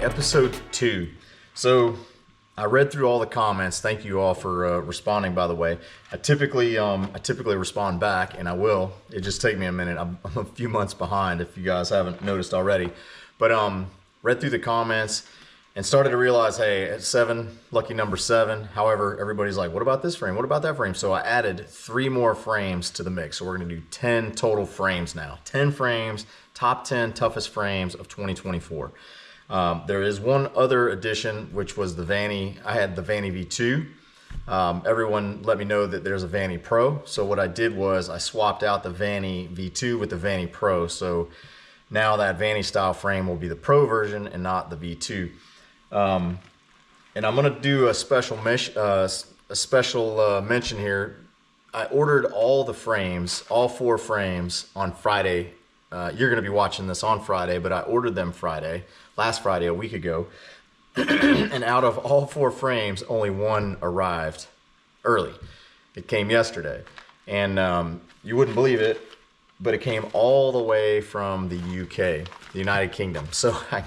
episode 2. So I read through all the comments. Thank you all for responding, by the way. I typically respond back, and I will. It just take me a minute. I'm a few months behind if you guys haven't noticed already. But read through the comments and started to realize, hey, at 7, lucky number 7. However, everybody's like, what about this frame? What about that frame? So I added 3 more frames to the mix. So we're gonna do 10 total frames now. 10 frames, top 10 toughest frames of 2024. There is one other addition, which was the Vanny. I had the Vanny V2. Everyone let me know that there's a Vanny Pro. So what I did was I swapped out the Vanny V2 with the Vanny Pro. So now that Vannystyle frame will be the Pro version and not the V2. And I'm gonna do a special mention here. I ordered all the frames, all 4 frames on Friday. You're gonna be watching this on Friday, but I ordered them last Friday, a week ago. And out of all 4 frames, only 1 arrived early. It came yesterday. And you wouldn't believe it, but it came all the way from the UK, the United Kingdom. So I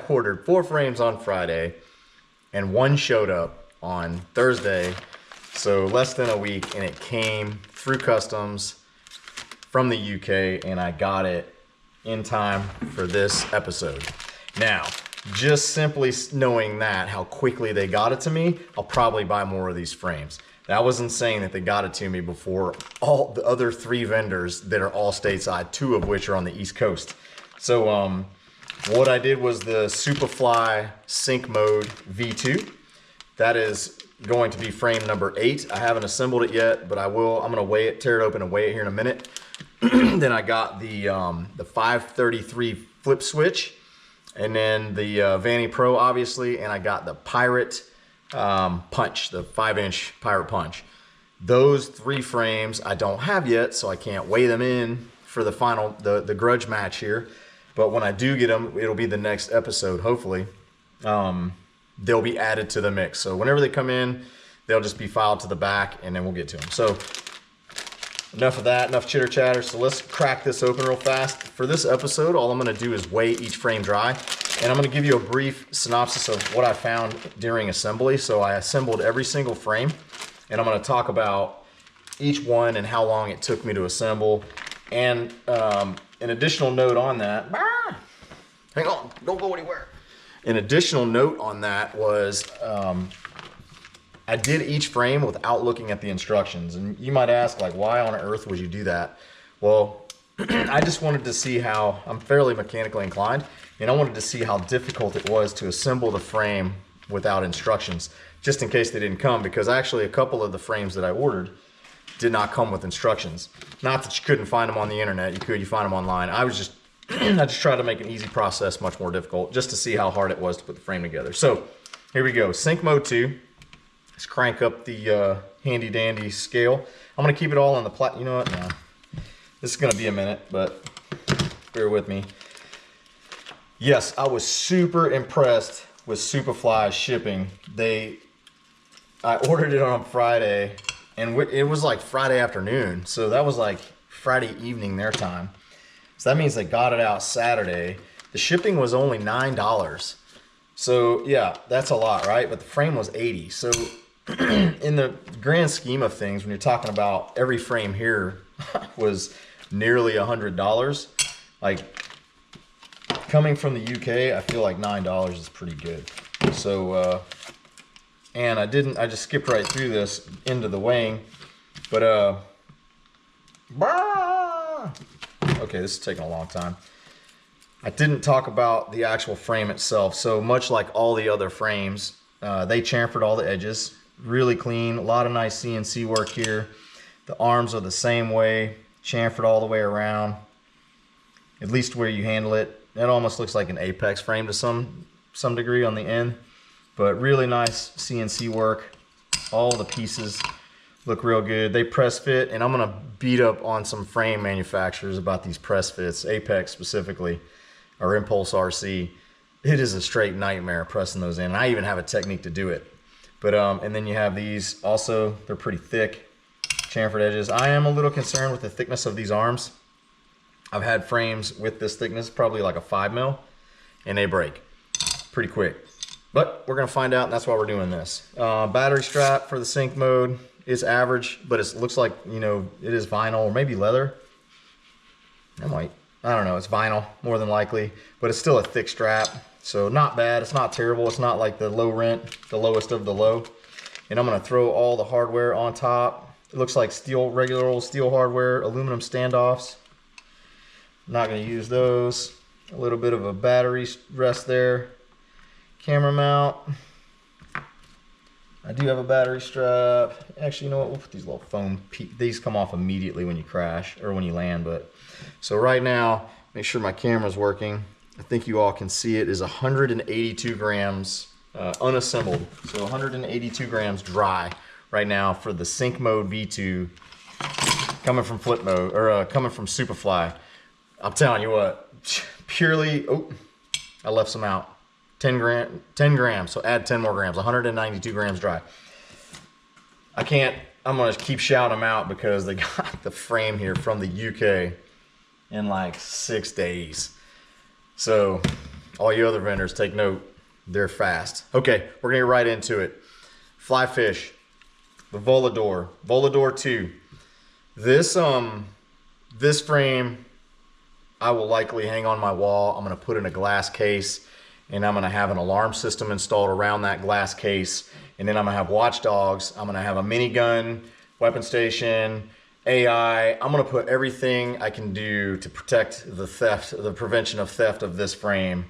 ordered 4 frames on Friday and 1 showed up on Thursday. So less than a week, and it came through customs from the UK, and I got it in time for this episode. Now, just simply knowing that, how quickly they got it to me, I'll probably buy more of these frames. That was insane that they got it to me before all the other 3 vendors that are all stateside, 2 of which are on the East Coast. So what I did was the SupaFly Syncmode V2. That is going to be frame number 8. I haven't assembled it yet, but I will. I'm gonna tear it open and weigh it here in a minute. Then I got the 533 flip switch, and then the Vanny Pro, obviously, and I got the Pirate punch, the 5-inch Pirate punch. Those 3 frames I don't have yet, so I can't weigh them in for the final, the grudge match here. But when I do get them, it'll be the next episode, hopefully. They'll be added to the mix. So whenever they come in, they'll just be filed to the back, and then we'll get to them. So enough of that, enough chitter chatter. So let's crack this open real fast. For this episode, all I'm gonna do is weigh each frame dry. And I'm gonna give you a brief synopsis of what I found during assembly. So I assembled every single frame, and I'm gonna talk about each one and how long it took me to assemble. And an additional note on that, hang on, don't go anywhere. An additional note on that was, I did each frame without looking at the instructions. And you might ask, like, why on earth would you do that? Well, I just wanted to see how, I'm fairly mechanically inclined, and I wanted to see how difficult it was to assemble the frame without instructions, just in case they didn't come, because actually a couple of the frames that I ordered did not come with instructions. Not that you couldn't find them on the internet, you find them online. I just tried to make an easy process much more difficult, just to see how hard it was to put the frame together. So here we go, Syncmode 2. Let's crank up the handy dandy scale. I'm gonna keep it all on the you know what, no. This is gonna be a minute, but bear with me. Yes, I was super impressed with SupaFly's shipping. I ordered it on Friday, and it was like Friday afternoon. So that was like Friday evening their time. So that means they got it out Saturday. The shipping was only $9. So yeah, that's a lot, right? But the frame was $80. So in the grand scheme of things, when you're talking about every frame here was nearly $100, like coming from the UK, I feel like $9 is pretty good. So and I just skipped right through this into the weighing, but okay, this is taking a long time. I didn't talk about the actual frame itself. So much like all the other frames, they chamfered all the edges, really clean, a lot of nice CNC work here. The arms are the same way, chamfered all the way around, at least where you handle it. It almost looks like an Apex frame to some degree on the end, but really nice CNC work. All the pieces look real good. They press fit, and I'm gonna beat up on some frame manufacturers about these press fits, Apex specifically, or ImpulseRC. It is a straight nightmare pressing those in. And I even have a technique to do it. But and then you have these also, they're pretty thick, chamfered edges. I am a little concerned with the thickness of these arms. I've had frames with this thickness, probably like a 5 mil, and they break. pretty quick. But we're gonna find out, and that's why we're doing this. Battery strap for the sync mode is average, but it looks like, you know, it is vinyl or maybe leather. I don't know, it's vinyl more than likely, but it's still a thick strap. So not bad, it's not terrible. It's not like the low rent, the lowest of the low. And I'm gonna throw all the hardware on top. It looks like steel, regular old steel hardware, aluminum standoffs. I'm not gonna use those. A little bit of a battery rest there. Camera mount. I do have a battery strap. Actually, you know what? We'll put these little foam, these come off immediately when you crash or when you land. But so right now, make sure my camera's working. I think you all can see it is 182 grams unassembled. So 182 grams dry right now for the SyncMode V2 coming from flip mode or coming from SupaFly. I'm telling you what, purely, oh, I left some out. 10 grams, so add 10 more grams, 192 grams dry. I'm gonna keep shouting them out because they got the frame here from the UK in like 6 days. So all you other vendors, take note, they're fast. Okay, we're gonna get right into it. FlyFish, the Volador, Volador 2. This frame, I will likely hang on my wall. I'm gonna put in a glass case, and I'm gonna have an alarm system installed around that glass case. And then I'm gonna have watchdogs. I'm gonna have a minigun, weapon station, AI. I'm gonna put everything I can do to protect the prevention of theft of this frame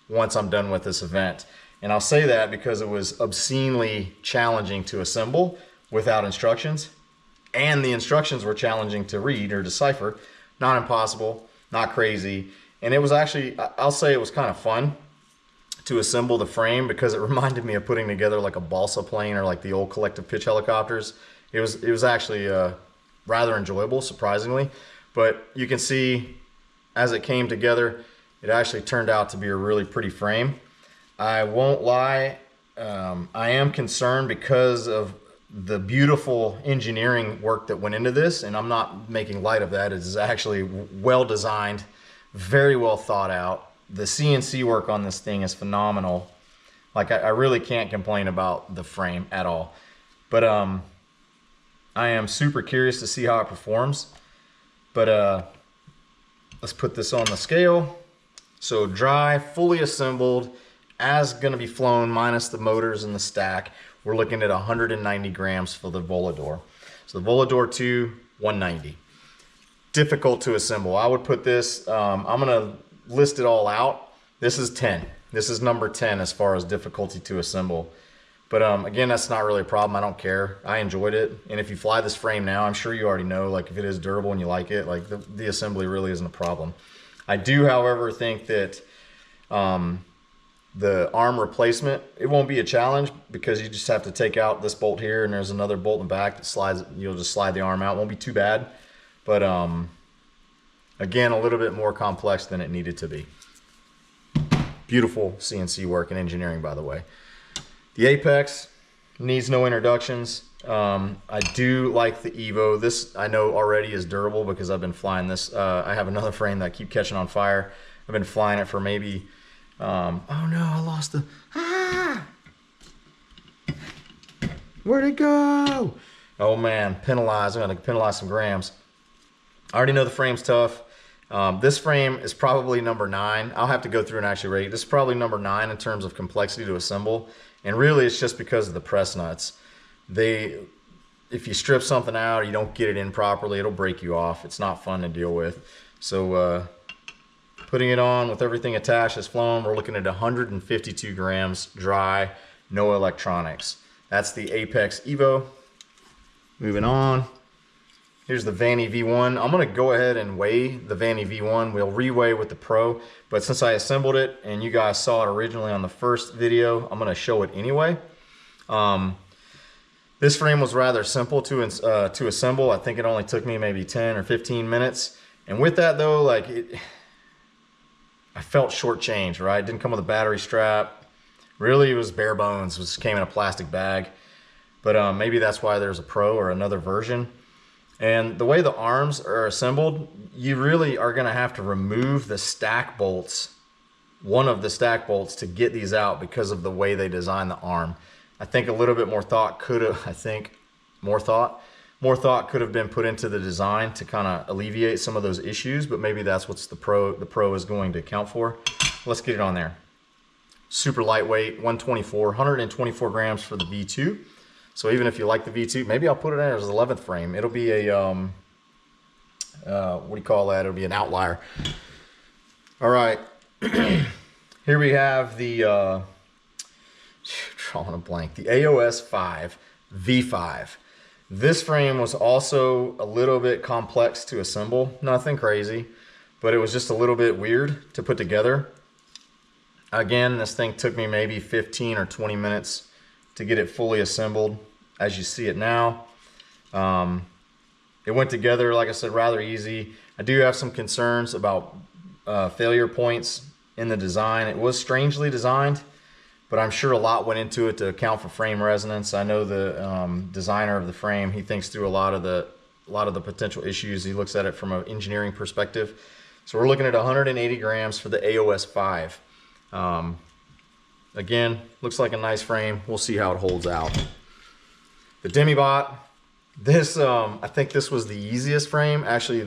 once I'm done with this event. And I'll say that because it was obscenely challenging to assemble without instructions. And the instructions were challenging to read or decipher. Not impossible, not crazy. And it was actually, I'll say it was kind of fun to assemble the frame because it reminded me of putting together like a balsa plane or like the old collective pitch helicopters. It was actually rather enjoyable, surprisingly. But you can see as it came together, it actually turned out to be a really pretty frame. I won't lie, I am concerned because of the beautiful engineering work that went into this, and I'm not making light of that. It is actually well designed, very well thought out. The CNC work on this thing is phenomenal. Like I really can't complain about the frame at all. But I am super curious to see how it performs. But let's put this on the scale. So dry, fully assembled, as gonna be flown minus the motors and the stack. We're looking at 190 grams for the Volador. So the Volador 2, 190. Difficult to assemble. I would put this, I'm gonna list it all out. This is 10. This is number 10 as far as difficulty to assemble. But again, that's not really a problem. I don't care. I enjoyed it. And if you fly this frame now, I'm sure you already know, like if it is durable and you like it, like the assembly really isn't a problem. I do, however, think that the arm replacement, it won't be a challenge because you just have to take out this bolt here and there's another bolt in the back that slides, you'll just slide the arm out. It won't be too bad. But again, a little bit more complex than it needed to be. Beautiful CNC work and engineering, by the way. The Apex needs no introductions. I do like the Evo. This I know already is durable because I've been flying this. I have another frame that I keep catching on fire. I've been flying it for maybe, oh no, I lost the, where'd it go? Oh man, penalized. I'm gonna penalize some grams. I already know the frame's tough. This frame is probably number 9. I'll have to go through and actually rate. This is probably number 9 in terms of complexity to assemble. And really it's just because of the press nuts. If you strip something out or you don't get it in properly, it'll break you off. It's not fun to deal with. So putting it on with everything attached as flown, we're looking at 152 grams dry, no electronics. That's the Apex Evo. Moving on. Here's the Vanny V1. I'm gonna go ahead and weigh the Vanny V1. We'll reweigh with the Pro, but since I assembled it and you guys saw it originally on the first video, I'm gonna show it anyway. This frame was rather simple to assemble. I think it only took me maybe 10 or 15 minutes. And with that though, like I felt shortchanged, right? It didn't come with a battery strap. Really, it was bare bones. It just came in a plastic bag. But maybe that's why there's a Pro or another version. And the way the arms are assembled, you really are gonna have to remove the stack bolts one of the stack bolts to get these out because of the way they designed the arm. I think a little bit more thought could have, more thought could have been put into the design to kind of alleviate some of those issues, but maybe that's what's the Pro is going to account for. Let's get it on there. Super lightweight, 124 grams for the V2. So even if you like the V2, maybe I'll put it in as an 11th frame. It'll be a, what do you call that? It'll be an outlier. All right. Here we have the, drawing a blank, the AOS5 V5. This frame was also a little bit complex to assemble. Nothing crazy, but it was just a little bit weird to put together. Again, this thing took me maybe 15 or 20 minutes to get it fully assembled as you see it now. It went together, like I said, rather easy. I do have some concerns about failure points in the design. It was strangely designed, but I'm sure a lot went into it to account for frame resonance. I know the designer of the frame, he thinks through a lot of the potential issues. He looks at it from an engineering perspective. So we're looking at 180 grams for the AOS5. Again, looks like a nice frame. We'll see how it holds out. The Demibot, this I think this was the easiest frame. Actually,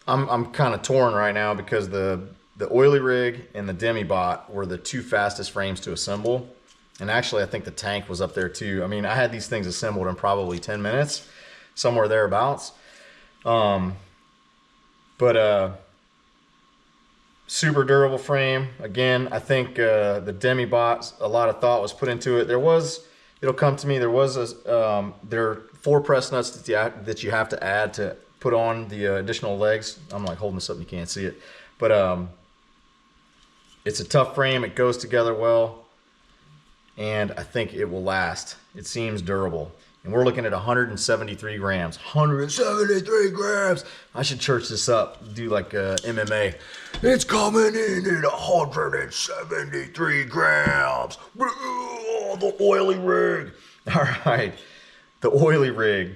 I'm kind of torn right now because the oily rig and the Demibot were the two fastest frames to assemble. And actually, I think the TANQ was up there too. I mean, I had these things assembled in probably 10 minutes, somewhere thereabouts. Super durable frame. Again, I think the Demibot, a lot of thought was put into it. It'll come to me, there are 4 press nuts that you have to add to put on the additional legs. I'm like holding this up and you can't see it. But it's a tough frame. It goes together well. And I think it will last. It seems durable. And we're looking at 173 grams. 173 grams! I should church this up, do like MMA. It's coming in at 173 grams. The oily rig. All right, the oily rig.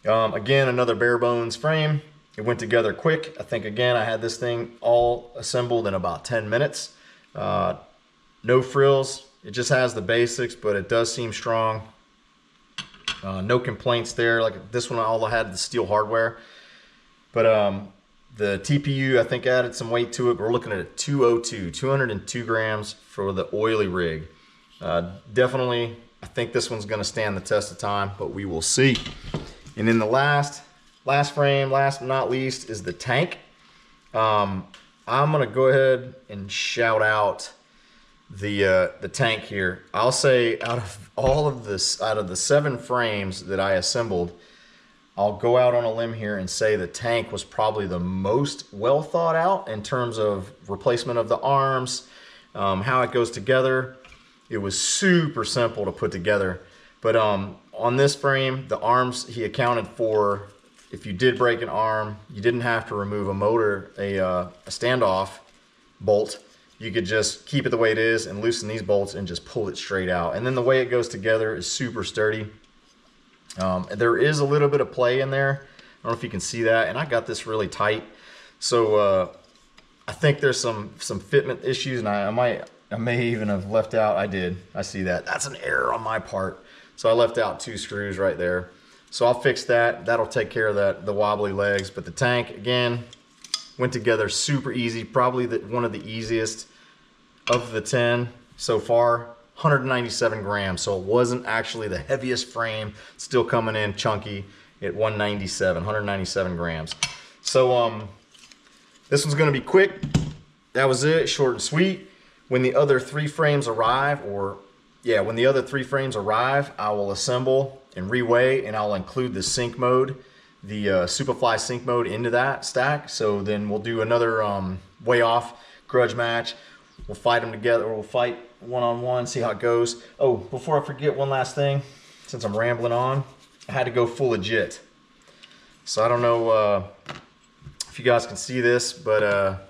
Again, another bare bones frame. It went together quick. I think, again, I had this thing all assembled in about 10 minutes. No frills. It just has the basics, but it does seem strong. No complaints there. Like this one, all I had the steel hardware. But the TPU, I think, added some weight to it. We're looking at a 202 grams for the oily rig. Definitely, I think this one's going to stand the test of time, but we will see. And then the last frame, last but not least, is the TANQ. I'm going to go ahead and shout out the TANQ here. I'll say out of the 7 frames that I assembled, I'll go out on a limb here and say the TANQ was probably the most well thought out in terms of replacement of the arms, how it goes together. It was super simple to put together. But on this frame, the arms, he accounted for, if you did break an arm, you didn't have to remove a motor, a standoff bolt. You could just keep it the way it is and loosen these bolts and just pull it straight out. And then the way it goes together is super sturdy. There is a little bit of play in there. I don't know if you can see that. And I got this really tight. So I think there's some fitment issues, and I may even have left out. I see that. That's an error on my part. So I left out 2 screws right there. So I'll fix that. That'll take care of the wobbly legs. But the TANQ, again, went together super easy. Probably one of the easiest of the 10 so far. 197 grams. So it wasn't actually the heaviest frame. Still coming in chunky at 197 grams. So this one's going to be quick. That was it. Short and sweet. When the other 3 frames arrive, when the other 3 frames arrive, I will assemble and reweigh, and I'll include the sync mode, the SupaFly Syncmode into that stack. So then we'll do another weigh off grudge match. We'll fight them together, or we'll fight one-on-one, see how it goes. Oh, before I forget, one last thing, since I'm rambling on, I had to go full legit. So I don't know if you guys can see this, but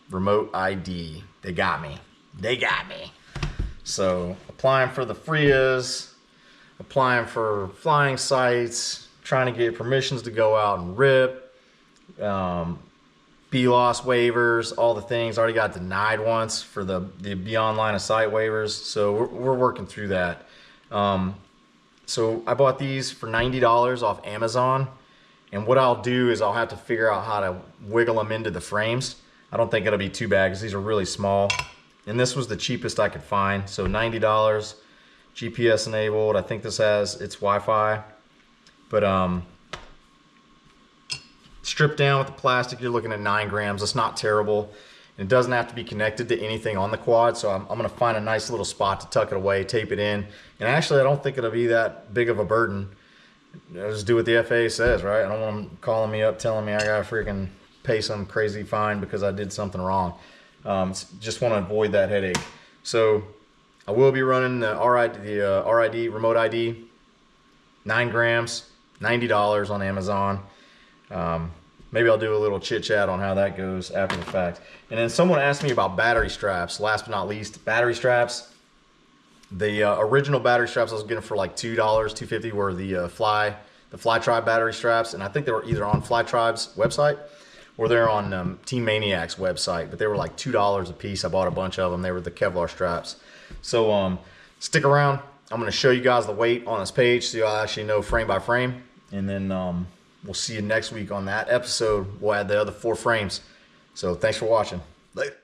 remote ID, they got me. So applying for the FRIAs, applying for flying sites, trying to get permissions to go out and rip, BLOS waivers, all the things. Already got denied once for the beyond line of sight waivers. So we're working through that. So I bought these for $90 off Amazon. And what I'll do is I'll have to figure out how to wiggle them into the frames. I don't think it'll be too bad because these are really small. And this was the cheapest I could find. So $90, GPS enabled. I think this has its Wi-Fi. But stripped down with the plastic, you're looking at 9 grams. That's not terrible. And it doesn't have to be connected to anything on the quad. So I'm gonna find a nice little spot to tuck it away, tape it in. And actually, I don't think it'll be that big of a burden. I'll just do what the FAA says, right? I don't want them calling me up telling me I gotta freaking pay some crazy fine because I did something wrong. Just want to avoid that headache. So I will be running the RID Remote ID, 9 grams, $90 on Amazon. Maybe I'll do a little chit chat on how that goes after the fact. And then someone asked me about battery straps. Last but not least, battery straps. The original battery straps I was getting for like $2, $2.50 were the FlyTribe battery straps, and I think they were either on FlyTribe's website or they're on Team Maniacs website, but they were like $2 a piece. I bought a bunch of them. They were the Kevlar straps. So stick around. I'm going to show you guys the weight on this page so you'll actually know frame by frame, and then we'll see you next week on that episode. We'll add the other 4 frames. So thanks for watching. Later.